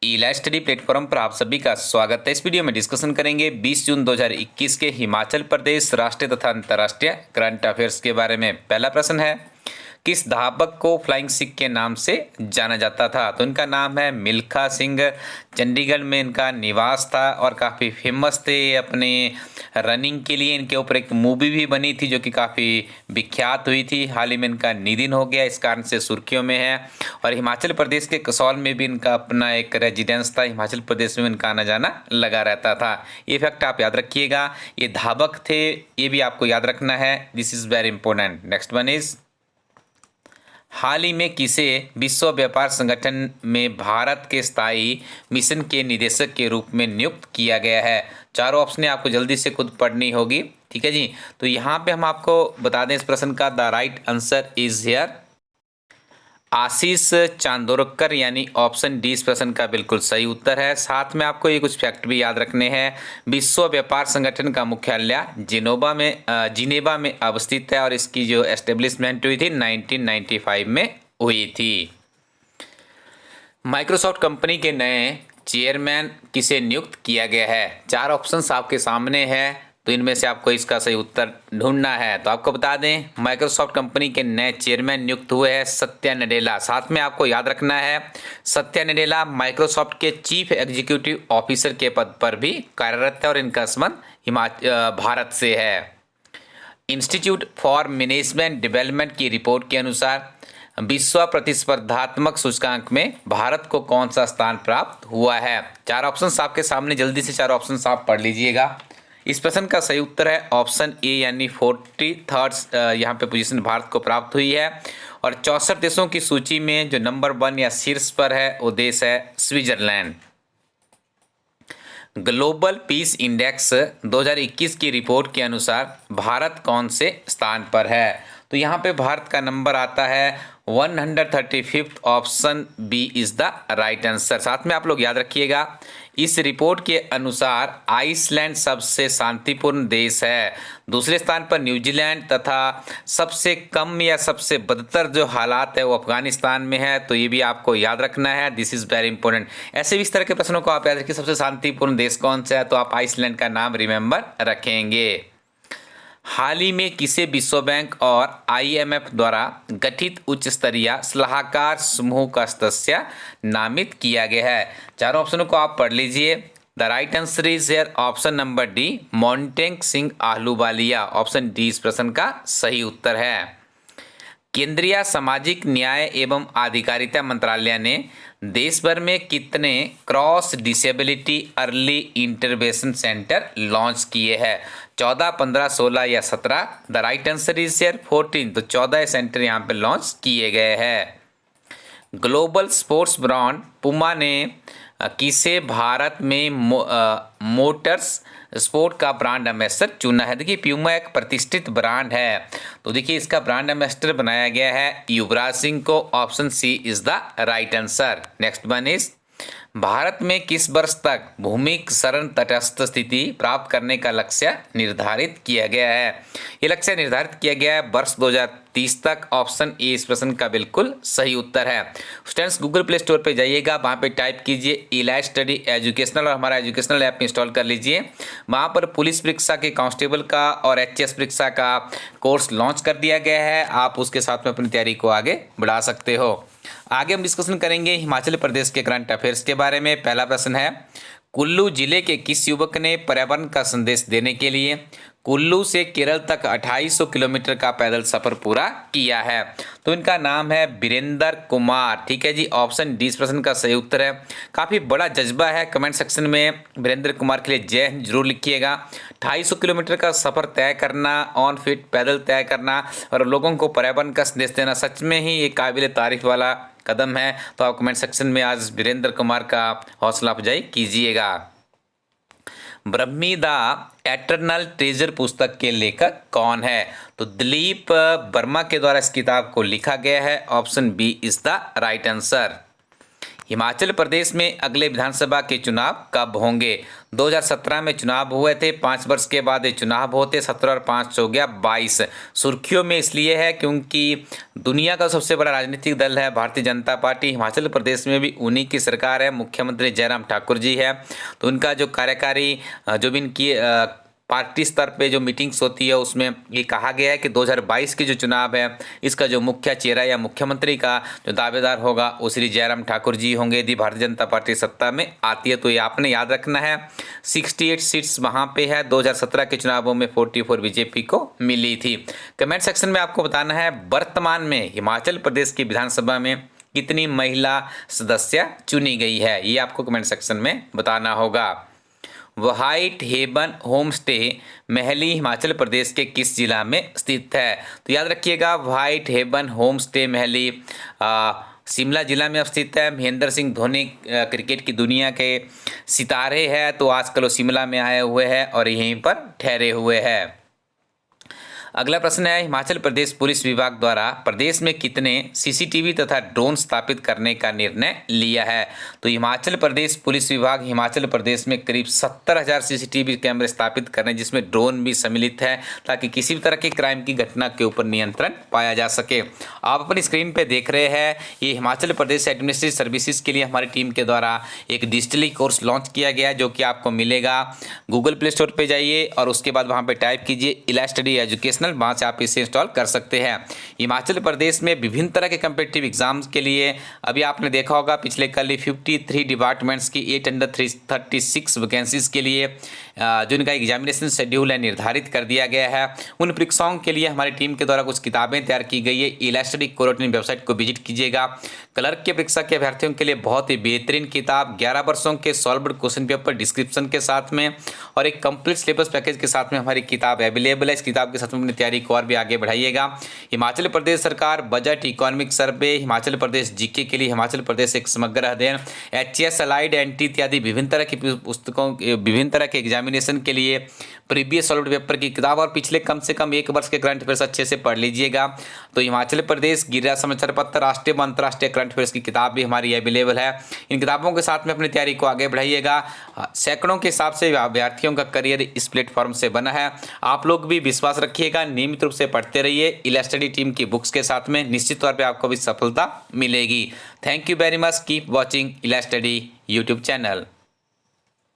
इलाज study platform पर आप सभी का स्वागत है। इस वीडियो में डिस्कशन करेंगे 20 जून 2021 के हिमाचल प्रदेश राष्ट्रीय तथा अंतर्राष्ट्रीय करंट अफेयर्स के बारे में। पहला प्रश्न है, किस धावक को फ्लाइंग सिख के नाम से जाना जाता था? तो इनका नाम है मिल्खा सिंह। चंडीगढ़ में इनका निवास था और काफ़ी फेमस थे अपने रनिंग के लिए। इनके ऊपर एक मूवी भी बनी थी जो कि काफ़ी विख्यात हुई थी। हाल ही में इनका निधन हो गया, इस कारण से सुर्खियों में है। और हिमाचल प्रदेश के कसौल में भी इनका अपना एक रेजिडेंस था। हिमाचल प्रदेश में इनका आना जाना लगा रहता था। ये फैक्ट आप याद रखिएगा। ये धावक थे, ये भी आपको याद रखना है। This is very important. Next one is, हाल ही में किसे विश्व व्यापार संगठन में भारत के स्थायी मिशन के निदेशक के रूप में नियुक्त किया गया है? चारों ऑप्शन आपको जल्दी से खुद पढ़नी होगी, ठीक है जी। तो यहाँ पे हम आपको बता दें इस प्रश्न का the right answer is here Ashish Chandorkar, यानी ऑप्शन डी इस प्रश्न का बिल्कुल सही उत्तर है। साथ में आपको ये कुछ फैक्ट भी याद रखने हैं। विश्व व्यापार संगठन का मुख्यालय जिनेवा में अवस्थित है और इसकी जो एस्टेब्लिशमेंट हुई थी 1995 में हुई थी। माइक्रोसॉफ्ट कंपनी के नए चेयरमैन किसे नियुक्त किया गया है? चार ऑप्शंस आपके सामने हैं, तो इनमें से आपको इसका सही उत्तर ढूंढना है। तो आपको बता दें, माइक्रोसॉफ्ट कंपनी के नए चेयरमैन नियुक्त हुए हैं सत्या नडेला। साथ में आपको याद रखना है, सत्या नडेला माइक्रोसॉफ्ट के चीफ एग्जीक्यूटिव ऑफिसर के पद पर भी कार्यरत है और इनका संबंध भारत से है। इंस्टीट्यूट फॉर मैनेजमेंट डेवलपमेंट की रिपोर्ट के अनुसार विश्व प्रतिस्पर्धात्मक सूचकांक में भारत को कौन सा स्थान प्राप्त हुआ है? चार ऑप्शंस आपके सामने, जल्दी से चार ऑप्शंस आप पढ़ लीजिएगा। इस प्रश्न का सही उत्तर है ऑप्शन ए, यानी 43rd यहाँ पे पोजीशन भारत को प्राप्त हुई है। और 64 देशों की सूची में जो नंबर 1 या शीर्ष पर है वो देश है स्विट्जरलैंड। ग्लोबल पीस इंडेक्स 2021 की रिपोर्ट के अनुसार भारत कौन से स्थान पर है? तो यहाँ पे भारत का नंबर आता है 135th। Option B is the right answer. साथ में आप लोग याद रखिएगा, इस रिपोर्ट के अनुसार आइसलैंड सबसे शांतिपूर्ण देश है। दूसरे स्थान पर न्यूजीलैंड तथा सबसे कम या सबसे बदतर जो हालात है वो अफगानिस्तान में है। तो ये भी आपको याद रखना है। This is very important. ऐसे भी इस तरह के प्रश्नों को आप याद रखिए, सबसे शांतिपूर्ण देश कौन सा है, तो आप आइसलैंड का नाम रिमेंबर रखेंगे। हाल ही में किसे विश्व बैंक और आईएमएफ द्वारा गठित उच्च स्तरीय सलाहकार समूह का सदस्य नामित किया गया है? चारों ऑप्शनों को आप पढ़ लीजिए। The right answer is here option number D, Montek Singh Ahluwalia. Option D इस प्रश्न का सही उत्तर है। केंद्रीय सामाजिक न्याय एवं अधिकारिता मंत्रालय ने देश भर में कितने cross disability early intervention centre launch किए हैं? 14, 15, 16 या 17? The right answer is here 14। तो 14 सेंटर यहाँ पे लॉन्च किए गए हैं। ग्लोबल स्पोर्ट्स ब्रांड पुमा ने किसे भारत में मोटर्स स्पोर्ट का ब्रांड एम्बेसडर चुना है? देखिए, प्यूमा एक प्रतिष्ठित ब्रांड है, तो देखिए इसका ब्रांड एम्बेसडर बनाया गया है युवराज सिंह को। Option C is the right answer. Next one is, Bharat में किस वर्ष तक भूमि शरण तटस्थ स्थिति प्राप्त करने का लक्ष्य निर्धारित किया गया है? ये लक्ष्य निर्धारित किया गया है वर्ष 2030 तक। ऑप्शन ए इस प्रश्न का बिल्कुल सही उत्तर है। स्टूडेंट्स, गूगल प्ले स्टोर पे जाइएगा, वहाँ पे टाइप कीजिए इलाज स्टडी एजुकेशनल और हमारा एजुकेशनल ऐप इंस्टॉल कर लीजिए। वहाँ पर पुलिस परीक्षा के कांस्टेबल का और एचएएस परीक्षा का कोर्स लॉन्च कर दिया गया है। आप उसके साथ में अपनी तैयारी को आगे बढ़ा सकते हो। आगे हम डिस्कशन करेंगे हिमाचल प्रदेश के करंट अफेयर्स के बारे में। पहला प्रश्न है, कुल्लू जिले के किस युवक ने पर्यावरण का संदेश देने के लिए कुल्लू से केरल तक 2800 किलोमीटर का पैदल सफर पूरा किया है? तो इनका नाम है वीरेंद्र कुमार, ठीक है जी। ऑप्शन डी इस प्रश्न का सही उत्तर है। काफ़ी बड़ा जज्बा है। कमेंट सेक्शन में वीरेंद्र कुमार के लिए जय हिंद जरूर लिखिएगा। 250 किलोमीटर का सफ़र तय करना, ऑन फिट पैदल तय करना और लोगों को पर्यावरण का संदेश देना सच में ही एक काबिल तारीफ वाला कदम है। तो आप कमेंट सेक्शन में आज वीरेंद्र कुमार का हौसला अफजाई कीजिएगा। ब्रह्मी द एटर्नल ट्रेजर पुस्तक के लेखक कौन है? तो दिलीप वर्मा के द्वारा इस किताब को लिखा गया है। Option B is the right answer. Himachal Pradesh में अगले विधानसभा के चुनाव कब होंगे? 2017 में चुनाव हुए थे, 5 वर्ष के बाद ये चुनाव होते, 17 और 5 हो गया 22। सुर्खियों में इसलिए है क्योंकि दुनिया का सबसे बड़ा राजनीतिक दल है भारतीय जनता पार्टी। हिमाचल प्रदेश में भी उन्हीं की सरकार है, मुख्यमंत्री जयराम ठाकुर जी है। तो उनका जो कार्यकारी जो भी इनकी पार्टी स्तर पे जो मीटिंग्स होती है उसमें ये कहा गया है कि 2022 के जो चुनाव है इसका जो मुख्य चेहरा या मुख्यमंत्री का जो दावेदार होगा वो श्री जयराम ठाकुर जी होंगे यदि भारतीय जनता पार्टी सत्ता में आती है। तो ये आपने याद रखना है। 68 सीट्स वहाँ पे है। 2017 के चुनावों में 44 बीजेपी को मिली थी। कमेंट सेक्शन में आपको बताना है वर्तमान में हिमाचल प्रदेश की विधानसभा में कितनी महिला सदस्य चुनी गई है, ये आपको कमेंट सेक्शन में बताना होगा। White Haven home stay Mahli Himachal Pradesh के किस जिला में स्थित है? तो याद रखिएगा White Haven home stay Mahli Shimla जिला में स्थित है। महेंद्र सिंह धोनी क्रिकेट की दुनिया के सितारे हैं, तो आजकल वो शिमला में आए हुए हैं और यहीं पर ठहरे हुए हैं। अगला प्रश्न है हिमाचल प्रदेश पुलिस विभाग द्वारा प्रदेश में कितने सीसीटीवी तथा ड्रोन स्थापित करने का निर्णय लिया है? तो हिमाचल प्रदेश पुलिस विभाग हिमाचल प्रदेश में करीब 70,000 सीसीटीवी कैमरे स्थापित करने जिसमें ड्रोन भी सम्मिलित है ताकि किसी भी तरह की क्राइम की घटना के ऊपर नियंत्रण पाया जा सके। आप अपनी स्क्रीन पर देख रहे हैं ये हिमाचल प्रदेश एडमिनिस्ट्रेटिव सर्विसेज के लिए हमारी टीम के द्वारा एक डिजिटली कोर्स लॉन्च किया गया है जो कि आपको मिलेगा। गूगल प्ले स्टोर पर जाइए और उसके बाद वहाँ पर टाइप कीजिए इलास्टडी एजुकेशन, वहाँ से आप इसे इंस्टॉल कर सकते हैं। हिमाचल प्रदेश में विभिन्न तरह के कम्पिटिटिव एग्जाम्स के लिए अभी आपने देखा होगा पिछले कल ही 53 डिपार्टमेंट्स की 836 वैकेंसीज के लिए जो इनका एग्जामिनेशन शेड्यूल है निर्धारित कर दिया गया है। उन परीक्षाओं के लिए हमारी टीम के द्वारा कुछ किताबें तैयार की गई है। इलास्टडी कोरोटिन वेबसाइट को विजिट कीजिएगा। क्लर्क की परीक्षा के अभ्यर्थियों के लिए बहुत ही बेहतरीन किताब 11 वर्षों के सॉल्व्ड क्वेश्चन पेपर डिस्क्रिप्शन के साथ में और एक कंप्लीट सिलेबस पैकेज के साथ में हमारी किताब अवेलेबल है। इस किताब के साथ में अपनी तैयारी को और भी आगे बढ़ाइएगा। हिमाचल प्रदेश सरकार budget, economic survey, Himachal Pradesh GK के लिए हिमाचल प्रदेश एक समग्र अध्ययन, एचएस अलाइड, एनटी इत्यादि विभिन्न तरह की पुस्तकों विभिन्न तरह के एग्जामिनेशन के लिए प्रीवियस सॉल्व्ड पेपर की किताब और पिछले कम से कम 1 वर्ष के करंट अफेयर्स अच्छे से पढ़ लीजिएगा। तो हिमाचल प्रदेश गिरिराज समाचार पत्र, राष्ट्रीय व अंतर्राष्ट्रीय करंट अफेयर्स की किताब भी हमारी अवेलेबल है। इन किताबों के साथ में अपनी तैयारी को आगे बढ़ाइएगा। सैकड़ों के हिसाब से अभ्यर्थियों का करियर इस प्लेटफॉर्म से बना है। आप लोग भी विश्वास रखिएगा, नियमित रूप से पढ़ते रहिए। इलास्टडी टीम की बुक्स के साथ में निश्चित तौर पर आपको भी सफलता मिलेगी। Thank you very much. Keep watching इलास्टडी यूट्यूब चैनल।